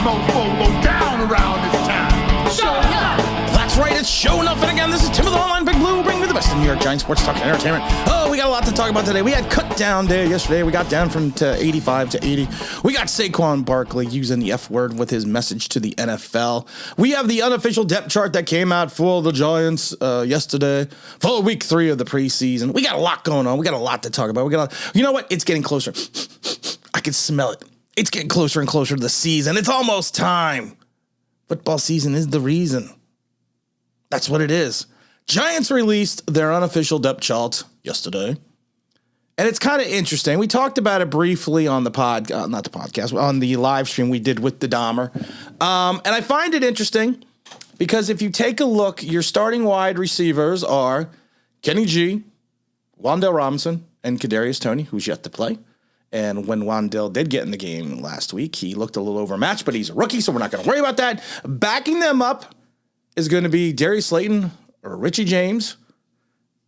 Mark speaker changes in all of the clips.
Speaker 1: mofo go down around this time.
Speaker 2: Show enough.
Speaker 3: That's right, it's Show Enough. And again, this is Tim of the Online Big Blue, bringing you the best of New York Giants sports talk and entertainment. Oh, we got a lot to talk about today. We had cut down day yesterday. We got down from 85 to 80. We got Saquon Barkley using the F word with his message to the NFL. We have the unofficial depth chart that came out for the Giants yesterday for week 3 of the preseason. We got a lot going on. We got a lot to talk about. You know what? It's getting closer. I can smell it. It's getting closer and closer to the season. It's almost time. Football season is the reason. That's what it is. Giants released their unofficial depth chart yesterday. And it's kind of interesting. We talked about it briefly on the on the live stream we did with the Dahmer. And I find it interesting because if you take a look, your starting wide receivers are Kenny G, Wan'Dale Robinson, and Kadarius Toney, who's yet to play. And when Wan'Dale did get in the game last week, he looked a little overmatched, but he's a rookie, so we're not going to worry about that. Backing them up is going to be Darius Slayton or Richie James.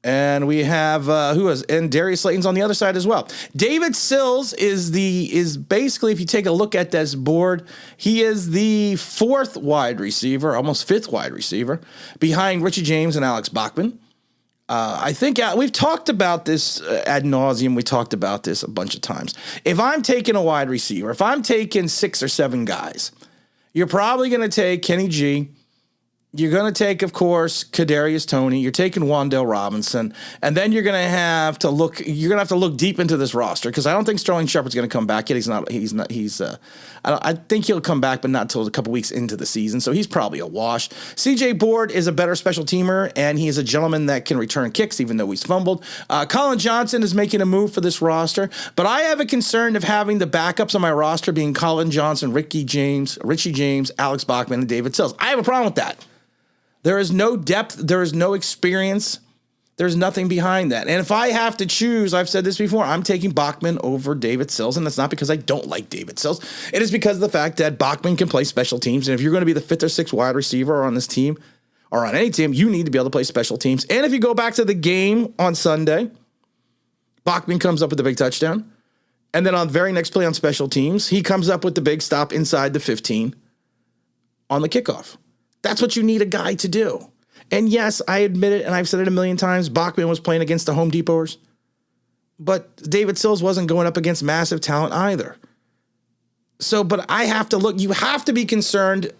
Speaker 3: And we have and Darius Slayton's on the other side as well. David Sills is basically, if you take a look at this board, he is the 4th wide receiver, almost 5th wide receiver, behind Richie James and Alex Bachman. I think we've talked about this ad nauseum. We talked about this a bunch of times. If I'm taking a wide receiver, if I'm taking 6 or 7 guys, you're probably going to take Kenny G. You're going to take, of course, Kadarius Toney. You're taking Wan'Dale Robinson, and then you're going to have to look. You're going to have to look deep into this roster because I don't think Sterling Shepard's going to come back yet. He's not. I think he'll come back, but not until a couple weeks into the season. So he's probably a wash. C.J. Board is a better special teamer, and he is a gentleman that can return kicks, even though he's fumbled. Colin Johnson is making a move for this roster, but I have a concern of having the backups on my roster being Colin Johnson, Richie James, Alex Bachman, and David Sills. I have a problem with that. There is no depth. There is no experience. There's nothing behind that. And if I have to choose, I've said this before, I'm taking Bachman over David Sills. And that's not because I don't like David Sills. It is because of the fact that Bachman can play special teams. And if you're going to be the 5th or 6th wide receiver on this team or on any team, you need to be able to play special teams. And if you go back to the game on Sunday, Bachman comes up with the big touchdown. And then on the very next play on special teams, he comes up with the big stop inside the 15 on the kickoff. That's what you need a guy to do. And yes, I admit it, and I've said it a million times, Bachman was playing against the Home Depots, but David Sills wasn't going up against massive talent either. So, but I have to look, you have to be concerned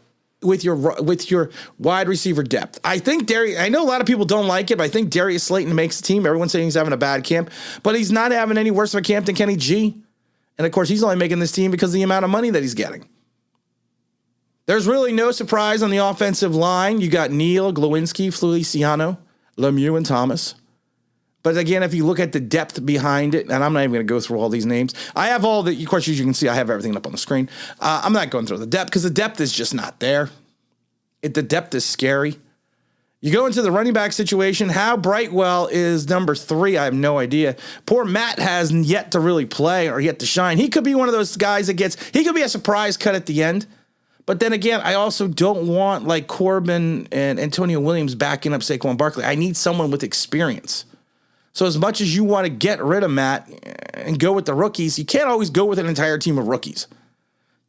Speaker 3: with your wide receiver depth. I think I know a lot of people don't like it, but I think Darius Slayton makes the team. Everyone's saying he's having a bad camp, but he's not having any worse of a camp than Kenny G. And of course, he's only making this team because of the amount of money that he's getting. There's really no surprise on the offensive line. You got Neal, Glowinski, Feliciano, Lemieux, and Thomas. But again, if you look at the depth behind it, and I'm not even going to go through all these names. I have all the, of course, as you can see, I have everything up on the screen. I'm not going through the depth because the depth is just not there. The depth is scary. You go into the running back situation. How Brightwell is number 3, I have no idea. Poor Matt has yet to really play or yet to shine. He could be one of those guys that he could be a surprise cut at the end. But then again, I also don't want like Corbin and Antonio Williams backing up Saquon Barkley. I need someone with experience. So as much as you want to get rid of Matt and go with the rookies, you can't always go with an entire team of rookies.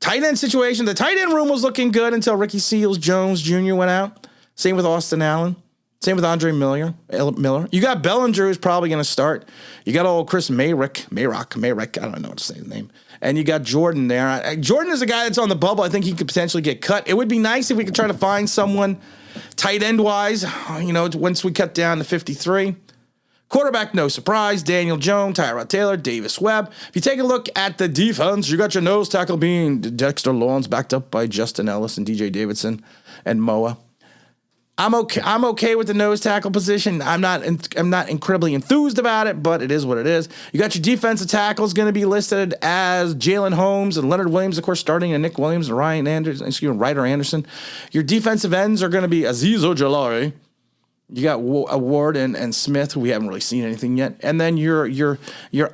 Speaker 3: Tight end situation, the tight end room was looking good until Ricky Seals-Jones Jr. went out. Same with Austin Allen. Same with Andre Miller. You got Bellinger, who's probably going to start. You got old Chris Mayrick. I don't know what to say his name. And you got Jordan there. Jordan is a guy that's on the bubble. I think he could potentially get cut. It would be nice if we could try to find someone tight end wise, once we cut down to 53. Quarterback, no surprise. Daniel Jones, Tyrod Taylor, Davis Webb. If you take a look at the defense, you got your nose tackle being Dexter Lawrence, backed up by Justin Ellis and DJ Davidson and Moa. I'm okay with the nose tackle position. I'm not incredibly enthused about it, but it is what it is. You got your defensive tackles going to be listed as Jalen Holmes and Leonard Williams, of course, starting, and Nick Williams and Ryder Anderson. Your defensive ends are going to be Azeez Ojulari. You got Ward and Smith, who we haven't really seen anything yet, and then your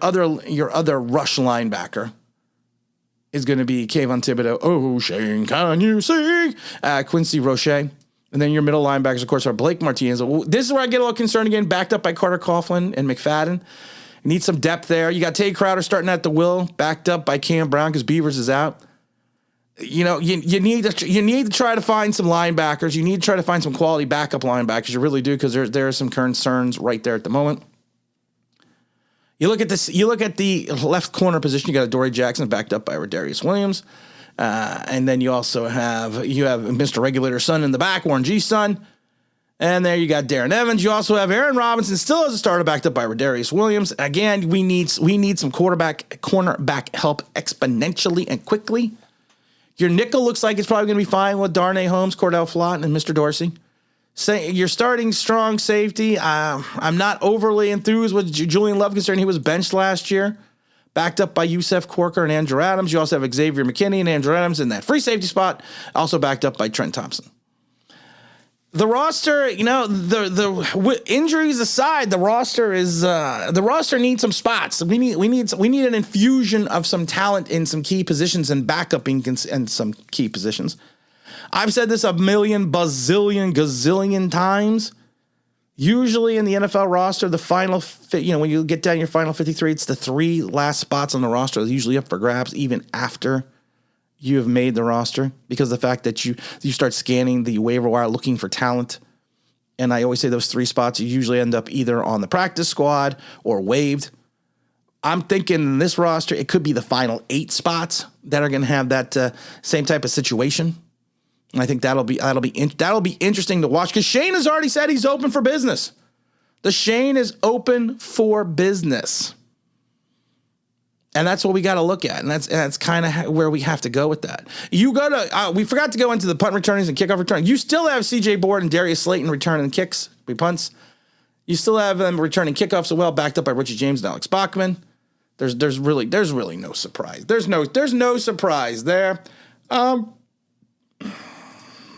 Speaker 3: other rush linebacker is going to be Kayvon Thibodeau. Oh, Shane, can you see? Quincy Roche. And then your middle linebackers, of course, are Blake Martinez. This is where I get a little concerned again, backed up by Carter Coughlin and McFadden. You need some depth there. You got Tay Crowder starting at the will, backed up by Cam Brown because Beavers is out. you need to try to find some linebackers. You need to try to find some quality backup linebackers. You really do, because there are some concerns right there at the moment. You look at this. You look at the left corner position. You got Adoree Jackson backed up by Rodarius Williams, and then you also have Mr. Regulator's son in the back, Warren G's son, and there you got Darren Evans. You also have Aaron Robinson still as a starter, backed up by Rodarius Williams. Again, we need some cornerback help exponentially and quickly. Your nickel looks like it's probably going to be fine with Darnay Holmes, Cordell Flott, and Mr. Dorsey. You're starting strong safety. I'm not overly enthused with Julian Love, considering he was benched last year, backed up by Yusef Corker and Andrew Adams. You also have Xavier McKinney and Andrew Adams in that free safety spot, also backed up by Trent Thompson. The roster, the injuries aside, the roster needs some spots. We need an infusion of some talent in some key positions and backup in some key positions. I've said this a million, bazillion, gazillion times. Usually in the NFL roster, the final, when you get down your final 53, it's the three last spots on the roster that are usually up for grabs, even after you have made the roster, because of the fact that you start scanning the waiver wire looking for talent. And I always say those three spots you usually end up either on the practice squad or waived. I'm thinking in this roster, it could be the final 8 spots that are going to have that same type of situation. And I think that'll be interesting to watch, because Shane has already said he's open for business. The Shane is open for business. And that's what we got to look at. And that's kind of where we have to go with that. You go to, we forgot to go into the punt returnings and kickoff returns. You still have CJ Board and Darius Slayton returning kicks, punts. You still have them returning kickoffs as well, backed up by Richie James and Alex Bachman. There's really no surprise. There's no surprise there.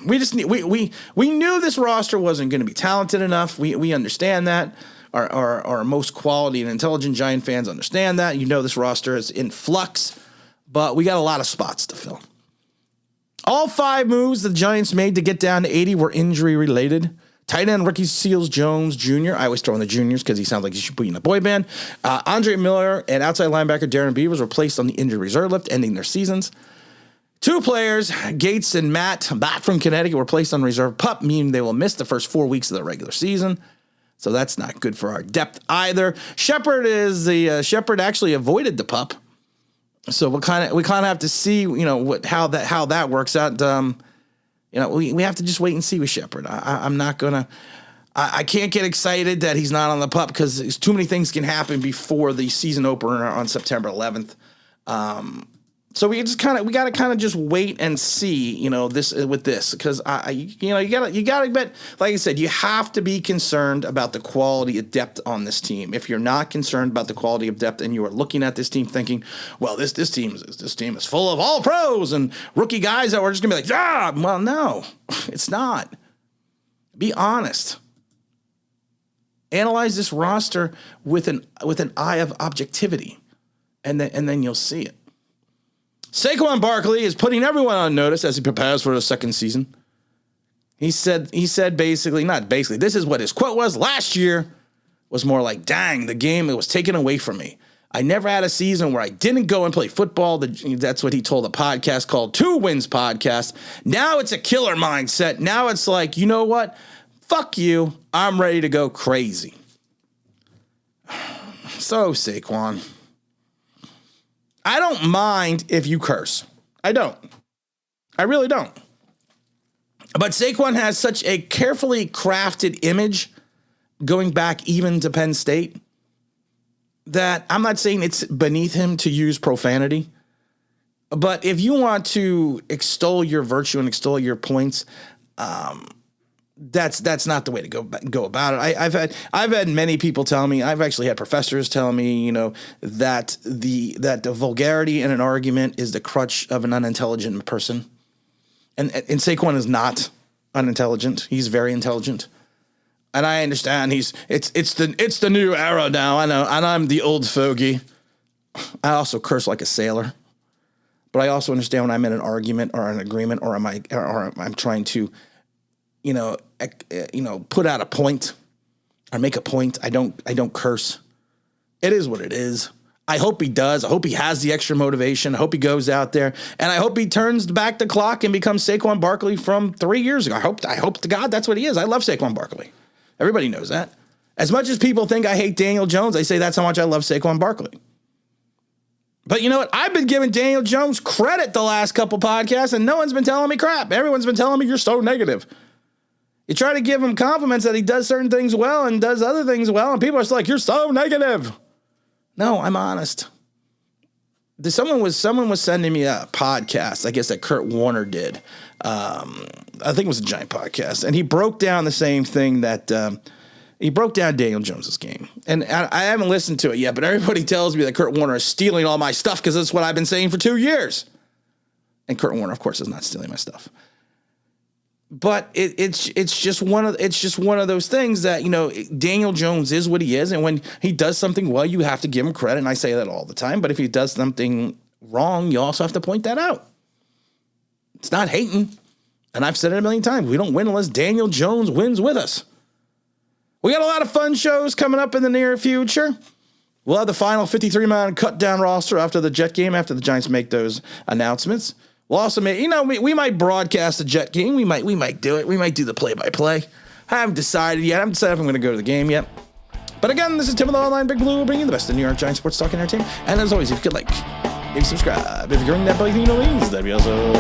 Speaker 3: We knew this roster wasn't going to be talented enough. We understand that. Our most quality and intelligent Giant fans understand that. This roster is in flux, but we got a lot of spots to fill. All 5 moves the Giants made to get down to 80 were injury related. Tight end Ricky Seals-Jones Jr. I always throw in the juniors because he sounds like he should be in a boy band. Andre Miller and outside linebacker Darren Beavers were placed on the injury reserve list, ending their seasons. 2 players, Gates and Matt from Connecticut, were placed on reserve PUP, meaning they will miss the first 4 weeks of the regular season. So that's not good for our depth either. Shepard actually avoided the PUP. So we kind of have to see, how that works out. We have to just wait and see with Shepard. I can't get excited that he's not on the PUP, because too many things can happen before the season opener on September 11th. So we got to just wait and see, this, because you gotta bet, like I said, you have to be concerned about the quality of depth on this team. If you're not concerned about the quality of depth and you are looking at this team thinking, well, this team is full of all pros and rookie guys that we're just gonna be like, well, no, it's not. Be honest. Analyze this roster with an eye of objectivity, and then you'll see it. Saquon Barkley is putting everyone on notice as he prepares for the second season. He said basically, not basically, this is what his quote was. Last year was more like, dang, the game, it was taken away from me. I never had a season where I didn't go and play football. That's what he told a podcast called 2 Wins Podcast. Now it's a killer mindset. Now it's like, you know what? Fuck you. I'm ready to go crazy. So, Saquon, I don't mind if you curse. I don't. I really don't. But Saquon has such a carefully crafted image going back even to Penn State that I'm not saying it's beneath him to use profanity. But if you want to extol your virtue and extol your points, that's not the way to go about it. I've had many people tell me, I've actually had professors tell me, that the vulgarity in an argument is the crutch of an unintelligent person. And Saquon is not unintelligent. He's very intelligent. And I understand it's the new era now. I know, and I'm the old fogey. I also curse like a sailor. But I also understand when I'm in an argument or an agreement or I'm trying to put out a point or make a point. I don't curse. It is what it is. I hope he does. I hope he has the extra motivation. I hope he goes out there, and I hope he turns back the clock and becomes Saquon Barkley from 3 years ago. I hope to God that's what he is. I love Saquon Barkley. Everybody knows that. As much as people think I hate Daniel Jones, I say that's how much I love Saquon Barkley. But you know what? I've been giving Daniel Jones credit the last couple podcasts, and no one's been telling me crap. Everyone's been telling me you're so negative. You try to give him compliments that he does certain things well and does other things well, and people are still like, you're so negative. No, I'm honest. Someone was sending me a podcast, I guess, that Kurt Warner did. I think it was a Giant podcast, and he broke down the same thing that he broke down Daniel Jones's game. And I haven't listened to it yet, but everybody tells me that Kurt Warner is stealing all my stuff because that's what I've been saying for 2 years. And Kurt Warner, of course, is not stealing my stuff. But it's just one of those things that, you know, Daniel Jones is what he is, and when he does something well, you have to give him credit, and I say that all the time. But if he does something wrong, you also have to point that out. It's not hating, and I've said it a million times. We don't win unless Daniel Jones wins with us. We got a lot of fun shows coming up in the near future. We'll have the final 53-man cut-down roster after the Jet game, after the Giants make those announcements. We'll also make, you know, we might broadcast the Jet game. We might do it. We might do the play-by-play. I haven't decided yet. I haven't decided if I'm going to go to the game yet. But again, this is Tim of the Online Big Blue, bringing you the best of New York Giants sports talk and entertainment. And as always, if you could like, maybe subscribe. If you're ringing that bell, you know, that'd be also